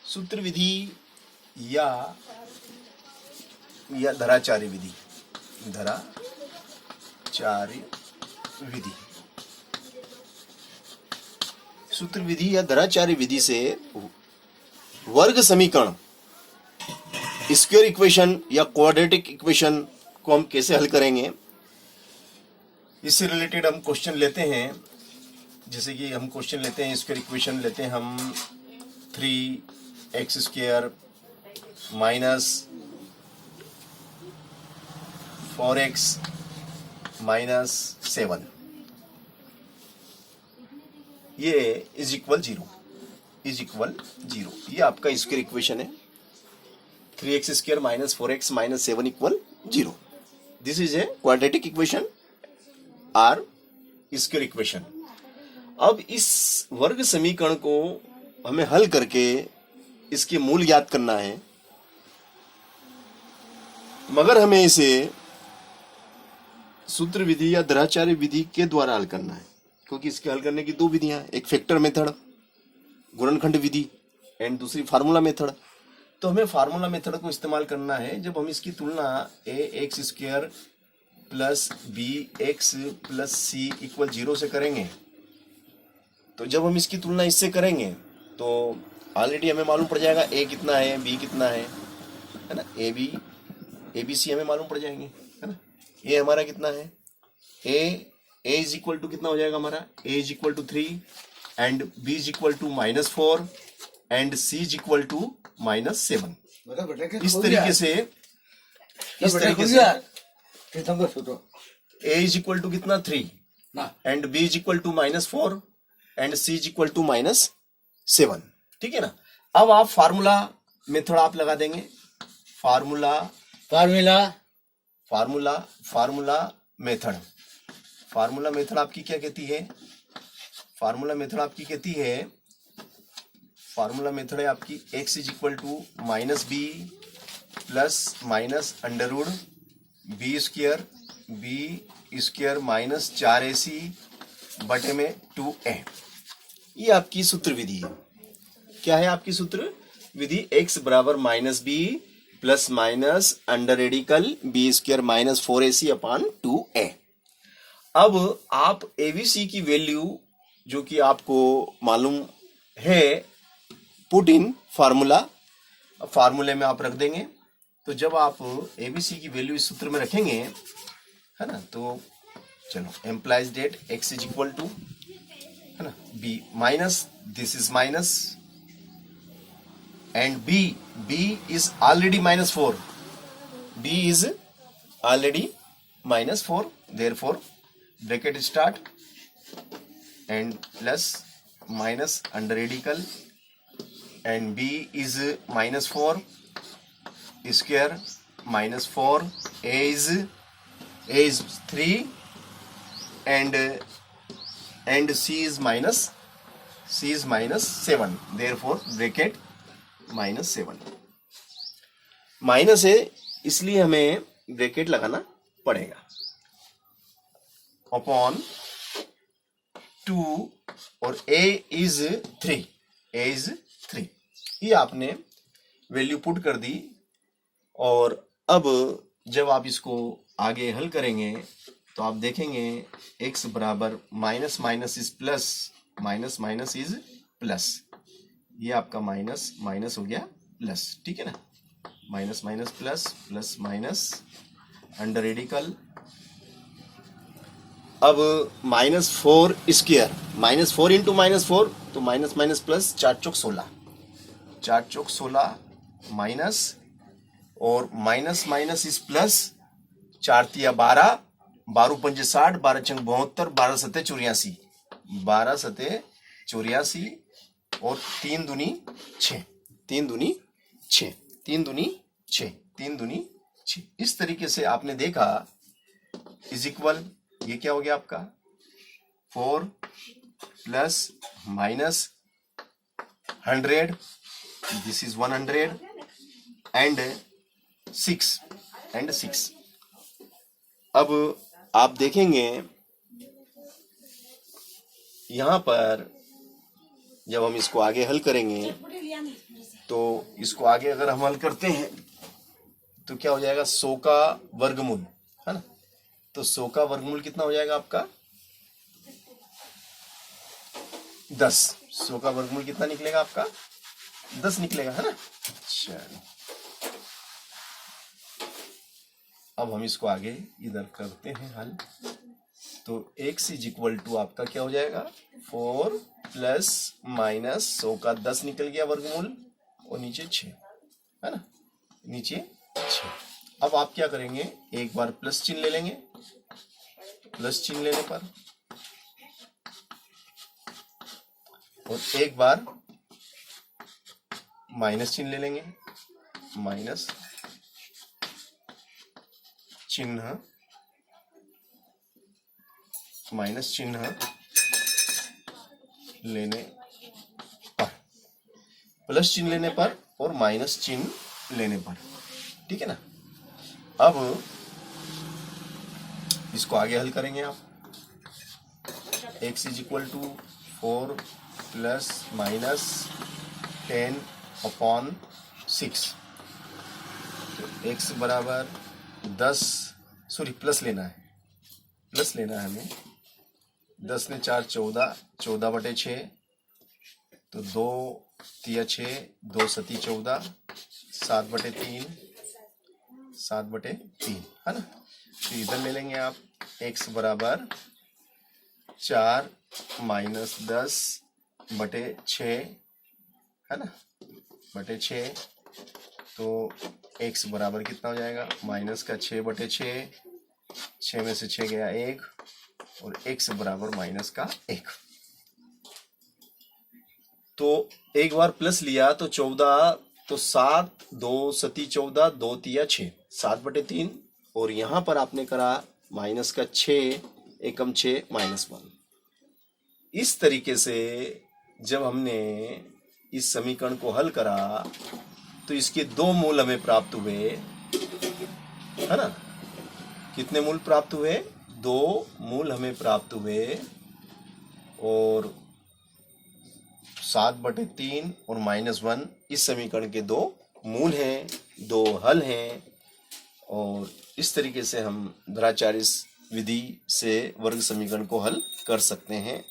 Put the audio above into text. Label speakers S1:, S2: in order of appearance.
S1: सूत्र विधि या धराचार्य विधि। धराचार्य विधि, सूत्र विधि या धराचार्य विधि से वर्ग समीकरण, स्क्वायर इक्वेशन या क्वाड्रेटिक इक्वेशन को हम कैसे हल करेंगे, इससे रिलेटेड हम क्वेश्चन लेते हैं। जैसे कि हम क्वेश्चन लेते हैं, स्क्वायर इक्वेशन लेते हैं हम 3x square minus 4x minus 7 ये इज इक्वल 0 ये आपका स्क्वायर इक्वेशन है। 3x square minus 4x minus 7 equal 0। This is a quadratic equation or square equation. अब इस वर्ग समीकरण को हमें हल करके इसके मूल ज्ञात करना है, मगर हमें इसे सूत्र विधि या धराचार्य विधि के द्वारा हल करना है, क्योंकि इसके हल करने की दो विधियां हैं, एक फैक्टर मेथड गुणनखंड विधि एंड दूसरी फार्मूला मेथड। तो हमें फार्मूला मेथड को इस्तेमाल करना है जब हम इसकी तुलना ax square plus bx plus c equal 0 से करेंगे। तो जब हम इसकी तुलना इससे करेंगे तो ऑलरेडी हमें मालूम पड़ जाएगा a कितना है, b कितना है ना, a b c हमें मालूम पड़ जाएंगे, है ना। a हमारा कितना है, a इज इक्वल टू कितना हो जाएगा हमारा, a is equal to 3 and b is equal to -4 and c is equal to -7। इस तरीके से a इज इक्वल टू कितना 3 and b is equal to -4 and c is equal to -7, ठीक है ना। अब आप फार्मूला मेथड आप लगा देंगे, फार्मूला मेथड आपकी क्या कहती है, फार्मूला मेथड है आपकी x is equal to -b plus minus under root b square minus 4ac बटे में 2a। ये आपकी सूत्र विधि है। क्या है आपकी सूत्र विधि, x बराबर -b plus minus under radical b square minus 4ac upon 2a। अब आप abc की वैल्यू जो कि आपको मालूम है पुट इन फार्मूले में आप रख देंगे। तो जब आप abc की वैल्यू इस सूत्र में रखेंगे, है ना, तो चलो implies that x is equal to, है ना, b minus this is minus and b is already -4, b is already -4, therefore bracket start and plus minus under radical and b is -4 square -4, a is 3 and c is -7, therefore bracket -7। Minus है इसलिए हमें bracket लगाना पड़ेगा upon 2 और a is 3, ये आपने value put कर दी। और अब जब आप इसको आगे हल करेंगे तो आप देखेंगे x बराबर minus is plus, minus is plus, ये आपका माइनस हो गया प्लस, ठीक है ना। Minus plus minus under radical. अब -4 स्क्वायर, -4 इंटू -4 तो माइनस प्लस 4 चौक 16 माइनस और माइनस इज प्लस, 4 तिया 12, 12 पंजे 60, 12 चंग 72, 12 सते 84 और 3 दूनी 6। इस तरीके से आपने देखा इज इक्वल, ये क्या हो गया आपका 4 plus minus 100, this is 100 and 6। अब आप देखेंगे यहां पर जब हम इसको आगे हल करेंगे तो इसको आगे अगर हम हल करते हैं तो क्या हो जाएगा, 100 का वर्गमूल, है ना। तो 100 का वर्गमूल कितना हो जाएगा आपका 10। 100 का वर्गमूल कितना निकलेगा आपका 10 निकलेगा, है ना। चलो अब हम इसको आगे इधर करते हैं हल। तो x इज इक्वल टू आपका क्या हो जाएगा 4 प्लस माइनस 100 का 10 निकल गया वर्गमूल और नीचे 6, है ना, नीचे 6। अब आप क्या करेंगे, एक बार प्लस चिन्ह ले लेंगे, प्लस चिन्ह लेने पर और एक बार माइनस चिन्ह ले लेंगे, माइनस चिन्ह, माइनस चिन्ह लेने पर, प्लस चिन्ह लेने पर और माइनस चिन्ह लेने पर, ठीक है ना। अब इसको आगे हल करेंगे आप। x is equal to 4 plus minus 10/6, तो x बराबर 10, सॉरी प्लस लेना है, प्लस लेना है हमें। 10 ने 4 14, 14/6, तो 2 तिया 6, 2 सती 14, 7/3, 7/3, है ना। तो इधर ले लेंगे आप x बराबर 4 माइनस 10/6, है ना, बटे 6। तो x बराबर कितना हो जाएगा, माइनस का 6/6, 6 में से 6 गया 1, और x बराबर माइनस का 1। तो एक बार प्लस लिया तो 14, तो 7, 2 सती 14, 2 तिया 6, 7/3, और यहां पर आपने करा माइनस का 6, एकम 6 -1। इस तरीके से जब हमने इस समीकरण को हल करा तो इसके 2 मूल हमें प्राप्त हुए, है ना। कितने मूल प्राप्त हुए, 2 मूल हमें प्राप्त हुए, और 7/3 और -1 इस समीकरण के 2 मूल हैं, 2 हल हैं। और इस तरीके से हम द्विराचार्य विधि से वर्ग समीकरण को हल कर सकते हैं।